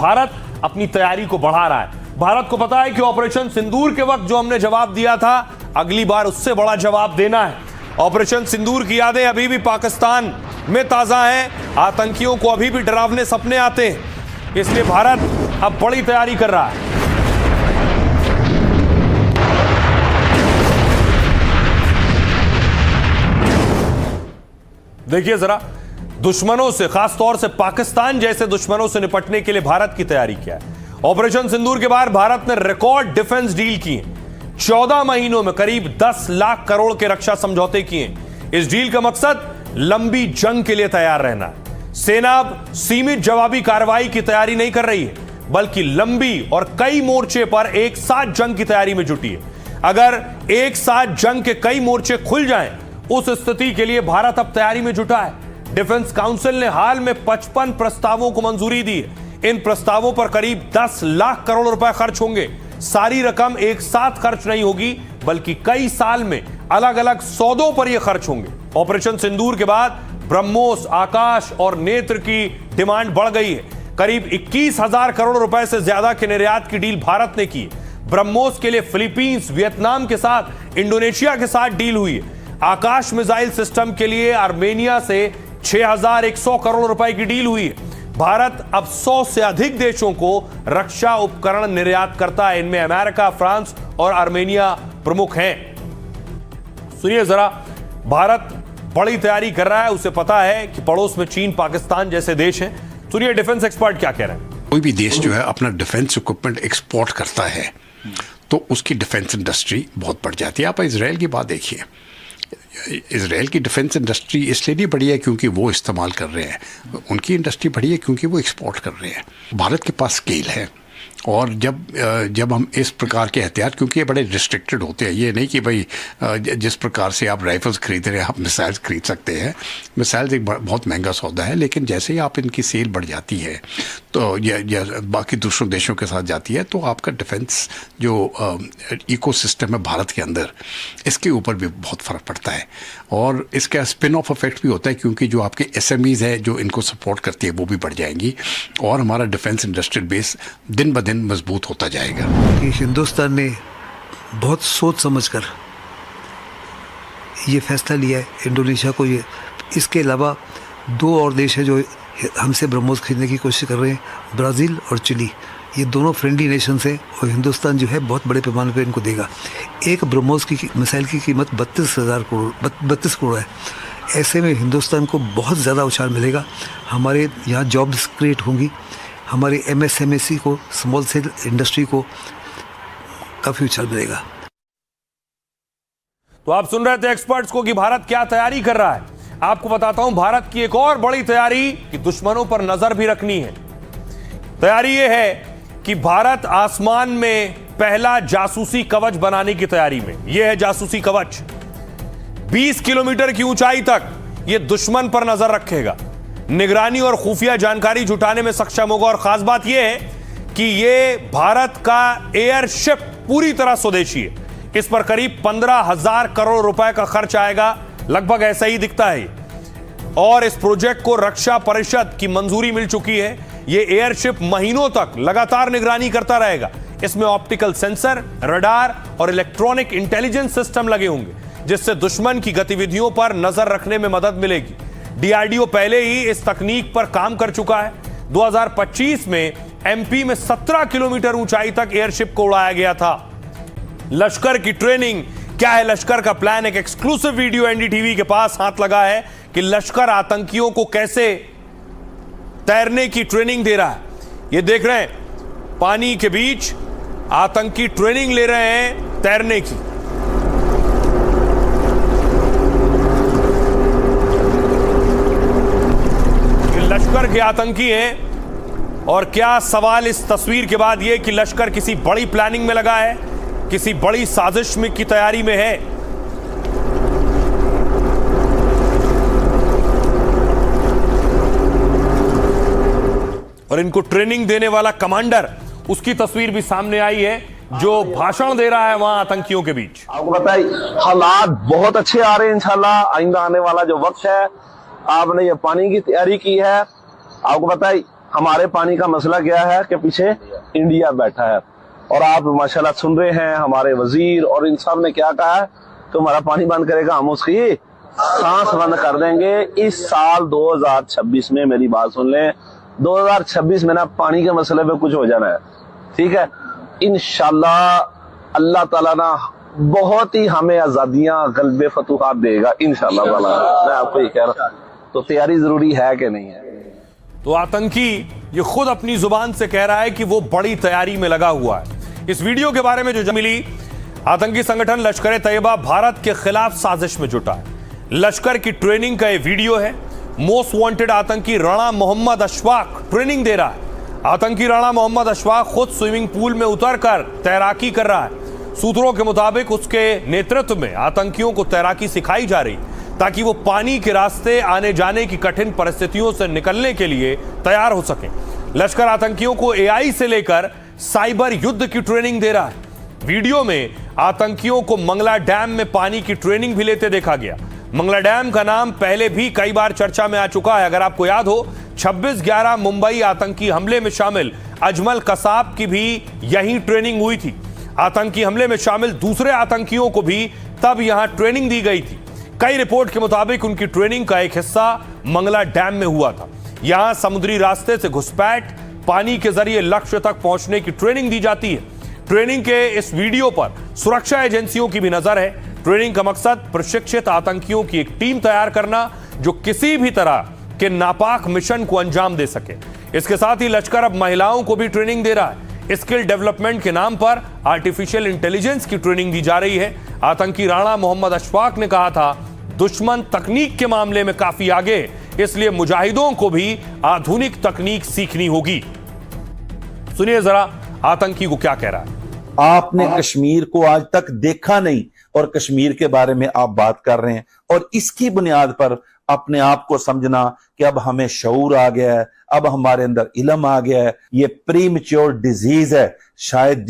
भारत अपनी तैयारी को बढ़ा रहा है। भारत को पता है कि ऑपरेशन सिंदूर के वक्त जो हमने जवाब दिया था, अगली बार उससे बड़ा जवाब देना है। ऑपरेशन सिंदूर की यादें अभी भी पाकिस्तान में ताजा हैं। आतंकियों को अभी भी डरावने सपने आते हैं, इसलिए भारत अब बड़ी तैयारी कर रहा है। देखिए जरा, दुश्मनों से, खासतौर से पाकिस्तान जैसे दुश्मनों से निपटने के लिए भारत की तैयारी क्या है। ऑपरेशन सिंदूर के बाद भारत ने रिकॉर्ड डिफेंस डील किए। 14 महीनों में करीब 10 लाख करोड़ के रक्षा समझौते किए। इस डील का मकसद लंबी जंग के लिए तैयार रहना है। सेना अब सीमित जवाबी कार्रवाई की तैयारी नहीं कर रही है, बल्कि लंबी और कई मोर्चे पर एक साथ जंग की तैयारी में जुटी है। अगर एक साथ जंग के कई मोर्चे खुल जाएं, उस स्थिति के लिए भारत अब तैयारी में जुटा है। डिफेंस काउंसिल ने हाल में 55 प्रस्तावों को मंजूरी दी है। इन प्रस्तावों पर करीब 10 लाख करोड़ रुपए खर्च होंगे। सारी रकम एक साथ खर्च नहीं होगी, बल्कि कई साल में अलग अलग सौदों पर यह खर्च होंगे। ऑपरेशन सिंदूर के बाद ब्रह्मोस, आकाश और नेत्र की डिमांड बढ़ गई है। करीब 21,000 करोड़ रुपए से ज्यादा के निर्यात की डील भारत ने की। ब्रह्मोस के लिए फिलीपींस, वियतनाम के साथ, इंडोनेशिया के साथ डील हुई है। आकाश मिसाइल सिस्टम के लिए आर्मेनिया से 6,100 करोड़ रुपए की डील हुई है। भारत अब 100 से अधिक देशों को रक्षा उपकरण निर्यात करता है। इनमें अमेरिका, फ्रांस और आर्मेनिया प्रमुख हैं। सुनिए जरा, भारत बड़ी तैयारी कर रहा है। उसे पता है कि पड़ोस में चीन, पाकिस्तान जैसे देश हैं। सुनिए डिफेंस एक्सपर्ट क्या कह रहे हैं। कोई भी देश जो है अपना डिफेंस इक्विपमेंट एक्सपोर्ट करता है तो उसकी डिफेंस इंडस्ट्री बहुत बढ़ जाती है। आप इजराइल की बात देखिए, इजराइल की डिफेंस इंडस्ट्री इसलिए नहीं बढ़ी है क्योंकि वो इस्तेमाल कर रहे हैं, उनकी इंडस्ट्री बढ़ी है क्योंकि वो एक्सपोर्ट कर रहे हैं। भारत के पास स्केल है, और जब हम इस प्रकार के हथियार, क्योंकि ये बड़े रिस्ट्रिक्टेड होते हैं, ये नहीं कि भाई जिस प्रकार से आप राइफल्स खरीद रहे हैं आप मिसाइल्स खरीद सकते हैं। मिसाइल्स एक बहुत महंगा सौदा है, लेकिन जैसे ही आप इनकी सेल बढ़ जाती है तो या बाकी दूसरों देशों के साथ जाती है, तो आपका डिफेंस जो इकोसिस्टम है भारत के अंदर, इसके ऊपर भी बहुत फ़र्क पड़ता है। और इसका स्पिन ऑफ इफेक्ट भी होता है, क्योंकि जो आपके SMEs है जो इनको सपोर्ट करती है वो भी बढ़ जाएंगी, और हमारा डिफेंस इंडस्ट्रियल बेस दिन ब दिन मजबूत होता जाएगा। कि हिंदुस्तान ने बहुत सोच समझकर ये फैसला लिया है इंडोनेशिया को। ये इसके अलावा 2 और देश हैं जो हमसे ब्रह्मोस खरीदने की कोशिश कर रहे हैं, ब्राज़ील और चिली। ये दोनों फ्रेंडली नेशंस हैं, और हिंदुस्तान जो है बहुत बड़े पैमाने पर इनको देगा। एक ब्रह्मोस की मिसाइल की कीमत 32 करोड़ है। ऐसे में हिंदुस्तान को बहुत ज़्यादा उछाल मिलेगा। हमारे यहाँ जॉब्स क्रिएट होंगी, हमारे MSMEC को, स्मॉल सेल इंडस्ट्री को काफ़ी उछाल मिलेगा। तो आप सुन रहे थे एक्सपर्ट्स को कि भारत क्या तैयारी कर रहा है। आपको बताता हूं भारत की एक और बड़ी तैयारी कि दुश्मनों पर नजर भी रखनी है। तैयारी यह है कि भारत आसमान में पहला जासूसी कवच बनाने की तैयारी में। यह है जासूसी कवच। 20 किलोमीटर की ऊंचाई तक यह दुश्मन पर नजर रखेगा, निगरानी और खुफिया जानकारी जुटाने में सक्षम होगा। और खास बात यह है कि यह भारत का एयरशिप पूरी तरह स्वदेशी है। इस पर करीब 15,000 करोड़ रुपए का खर्च आएगा, लगभग ऐसा ही दिखता है। और इस प्रोजेक्ट को रक्षा परिषद की मंजूरी मिल चुकी है। यह एयरशिप महीनों तक लगातार निगरानी करता रहेगा। इसमें ऑप्टिकल सेंसर, रडार और इलेक्ट्रॉनिक इंटेलिजेंस सिस्टम लगे होंगे, जिससे दुश्मन की गतिविधियों पर नजर रखने में मदद मिलेगी। DRDO पहले ही इस तकनीक पर काम कर चुका है। 2025 में MP में 17 किलोमीटर ऊंचाई तक एयरशिप को उड़ाया गया था। लश्कर की ट्रेनिंग क्या है, लश्कर का प्लान, एक एक्सक्लूसिव वीडियो NDTV के पास हाथ लगा है कि लश्कर आतंकियों को कैसे तैरने की ट्रेनिंग दे रहा है। ये देख रहे हैं, पानी के बीच आतंकी ट्रेनिंग ले रहे हैं तैरने की। लश्कर के आतंकी हैं। और क्या सवाल इस तस्वीर के बाद यह कि लश्कर किसी बड़ी प्लानिंग में लगा है, किसी बड़ी साजिश में की तैयारी में है। और इनको ट्रेनिंग देने वाला कमांडर, उसकी तस्वीर भी सामने आई है, जो भाषण दे रहा है वहां आतंकियों के बीच। आपको बताइए, हालात बहुत अच्छे आ रहे हैं इंशाल्लाह। आइंदा आने वाला जो वक्त है, आपने ये पानी की तैयारी की है। आपको बताइए, हमारे पानी का मसला क्या है कि पीछे इंडिया बैठा है, और आप माशाल्लाह सुन रहे हैं हमारे वजीर और इन सब ने क्या कहा है, तुम्हारा पानी बंद करेगा हम उसकी सांस बंद कर देंगे इस साल 2026 में। मेरी बात सुन लें, 2026 में ना पानी के मसले पे कुछ हो जाना है, ठीक है। इंशाल्लाह अल्लाह ताला ना बहुत ही हमें आजादियां गल्बे फतूहात देगा इंशाल्लाह ताला। मैं आपको ये कह रहा हूं, तो तैयारी जरूरी है कि नहीं है। तो आतंकी ये खुद अपनी जुबान से कह रहा है कि वो बड़ी तैयारी में लगा हुआ है। इस वीडियो के बारे में जो मिली, आतंकी संगठन लश्कर तैयबा भारत के खिलाफ साजिश में जुटा है। लश्कर की ट्रेनिंग का ये वीडियो है। मोस्ट वांटेड आतंकी राणा मोहम्मद अशफाक ट्रेनिंग दे रहा है। आतंकी राणा मोहम्मद अशफाक खुद स्विमिंग पूल में उतरकर तैराकी कर रहा है। सूत्रों के मुताबिक उसके नेतृत्व में आतंकियों को तैराकी सिखाई जा रही ताकि वो पानी के रास्ते आने जाने की कठिन परिस्थितियों से निकलने के लिए तैयार हो सके। लश्कर आतंकियों को एआई से लेकर साइबर युद्ध की ट्रेनिंग दे रहा है। वीडियो में आतंकियों को मंगला डैम में पानी की ट्रेनिंग भी लेते देखा गया। मंगला डैम का नाम पहले भी कई बार चर्चा में आ चुका है। अगर आपको याद हो, 26/11 मुंबई आतंकी हमले में शामिल अजमल कसाब की भी यहीं ट्रेनिंग हुई थी। आतंकी हमले में शामिल दूसरे आतंकियों को भी तब यहां ट्रेनिंग दी गई थी। कई रिपोर्ट के मुताबिक उनकी ट्रेनिंग का एक हिस्सा मंगला डैम में हुआ था। यहां समुद्री रास्ते से घुसपैठ, पानी के जरिए लक्ष्य तक पहुंचने की ट्रेनिंग दी जाती है। ट्रेनिंग के इस वीडियो पर सुरक्षा एजेंसियों की भी नजर है। ट्रेनिंग का मकसद प्रशिक्षित आतंकियों की एक टीम तैयार करना जो किसी भी तरह के नापाक मिशन को अंजाम दे सके। इसके साथ ही लश्कर अब महिलाओं को भी ट्रेनिंग दे रहा है। स्किल डेवलपमेंट के नाम पर आर्टिफिशियल इंटेलिजेंस की ट्रेनिंग दी जा रही है। आतंकी राणा मोहम्मद अशफाक ने कहा था, दुश्मन तकनीक के मामले में काफी आगे, इसलिए मुजाहिदों को भी आधुनिक तकनीक सीखनी होगी। सुनिए जरा आतंकी को क्या कह रहा है। आपने कश्मीर को आज तक देखा नहीं और कश्मीर के बारे में आप बात कर रहे हैं, और इसकी बुनियाद पर अपने आप को समझना कि अब हमें शऊर आ गया है, अब हमारे अंदर इल्म आ गया है। ये प्रीमेच्योर डिजीज है, शायद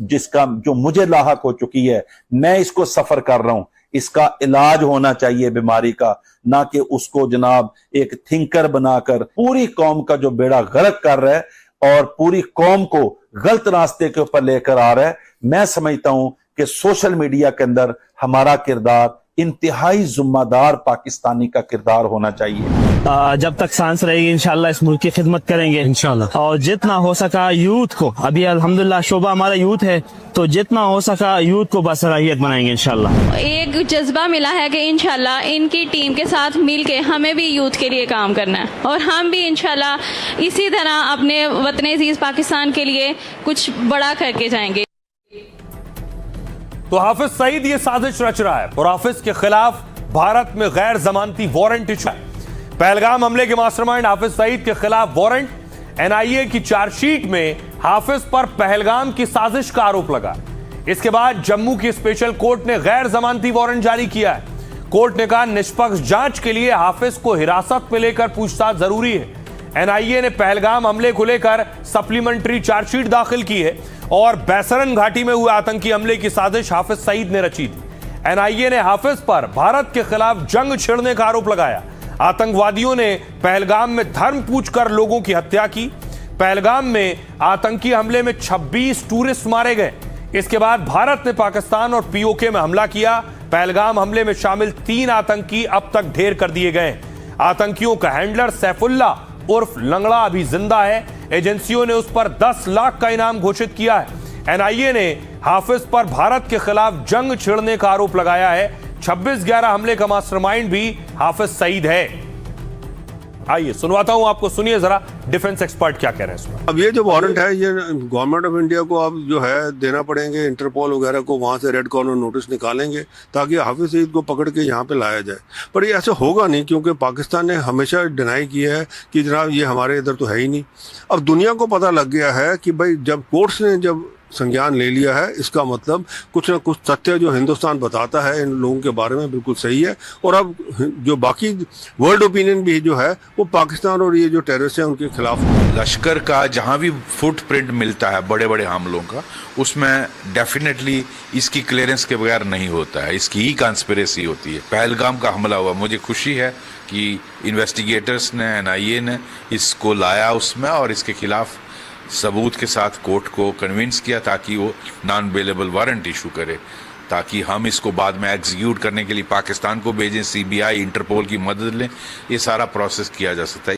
जिसका जो मुझे लाहक हो चुकी है, मैं इसको सफर कर रहा हूं। इसका इलाज होना चाहिए बीमारी का, ना कि उसको जनाब एक थिंकर बनाकर पूरी कौम का जो बेड़ा गर्क कर रहा है और पूरी कौम को गलत रास्ते के ऊपर लेकर आ रहा है। मैं समझता हूं कि सोशल मीडिया के अंदर हमारा किरदार इंतहाई जिम्मेदार पाकिस्तानी का किरदार होना चाहिए। जब तक सांस रहेगी इंशाल्लाह इस मुल्क की खिदमत करेंगे इंशाल्लाह, और जितना हो सका यूथ को, अभी अल्हम्दुलिल्लाह शोभा हमारा यूथ है, तो जितना हो सका यूथ को बसराहियत बनाएंगे इंशाल्लाह। एक जज्बा मिला है कि इंशाल्लाह इनकी टीम के साथ मिलके हमें भी यूथ के लिए काम करना है, और हम भी इंशाल्लाह इसी तरह अपने वतन अजीज पाकिस्तान के लिए कुछ बड़ा करके जाएंगे। तो हाफिज सईद ये साजिश रच रहा है और हाफिज के खिलाफ भारत में गैर जमानती वारंट इशू है। पहलगाम हमले के मास्टरमाइंड हाफिज सईद के खिलाफ वारंट। एनआईए की चार्जशीट में हाफिज पर पहलगाम की साजिश का आरोप लगा। इसके बाद जम्मू की स्पेशल कोर्ट ने गैर जमानती वारंट जारी किया है। कोर्ट ने कहा, निष्पक्ष जांच के लिए हाफिज को हिरासत में लेकर पूछताछ जरूरी है। एनआईए ने पहलगाम हमले को लेकर सप्लीमेंट्री चार्जशीट दाखिल की है और बैसरन घाटी में हुए आतंकी हमले की साजिश हाफिज सईद ने रची थी। एनआईए ने हाफिज पर भारत के खिलाफ जंग छेड़ने का आरोप लगाया। आतंकवादियों ने पहलगाम में धर्म पूछकर लोगों की हत्या की। पहलगाम में आतंकी हमले में 26 टूरिस्ट मारे गए। इसके बाद भारत ने पाकिस्तान और पीओके में हमला किया। पहलगाम हमले में शामिल 3 आतंकी अब तक ढेर कर दिए गए। आतंकियों का हैंडलर सैफुल्ला उर्फ लंगड़ा अभी जिंदा है। एजेंसियों ने उस पर 10 लाख का इनाम घोषित किया है। एनआईए ने हाफिज पर भारत के खिलाफ जंग छिड़ने का आरोप लगाया है। 26/11 हमले का मास्टरमाइंड भी हाफिज सईद है। आइए सुनवाता हूं आपको, सुनिए जरा डिफेंस एक्सपर्ट क्या कह रहे हैं इसमें। अब ये जो वारंट है, ये गवर्नमेंट ऑफ इंडिया को अब जो है देना पड़ेंगे, इंटरपोल वगैरह को वहाँ से रेड कॉर्नर नोटिस निकालेंगे ताकि हाफिज सईद को पकड़ के यहाँ पे लाया जाए। पर ये ऐसे होगा नहीं, क्योंकि पाकिस्तान ने हमेशा डिनाई किया है कि जनाब ये हमारे इधर तो है ही नहीं। अब दुनिया को पता लग गया है कि भाई जब कोर्ट्स ने जब संज्ञान ले लिया है, इसका मतलब कुछ ना कुछ तथ्य जो हिंदुस्तान बताता है इन लोगों के बारे में बिल्कुल सही है। और अब जो बाकी वर्ल्ड ओपिनियन भी जो है वो पाकिस्तान और ये जो टेररिस्ट हैं उनके खिलाफ। लश्कर का जहां भी फुटप्रिंट मिलता है बड़े बड़े हमलों का, उसमें डेफिनेटली इसकी क्लियरेंस के बगैर नहीं होता है, इसकी ही कॉन्स्पिरेसी होती है। पहलगाम का हमला हुआ, मुझे खुशी है कि इन्वेस्टिगेटर्स ने, NIA ने इसको लाया उसमें और इसके खिलाफ सबूत के साथ कोर्ट को कन्विंस किया ताकि वो नॉन बेलेबल वारंट इशू करे, ताकि हम इसको बाद में एग्जीक्यूट करने के लिए पाकिस्तान को भेजें, CBI, इंटरपोल की मदद लें। ये सारा प्रोसेस किया जा सकता है।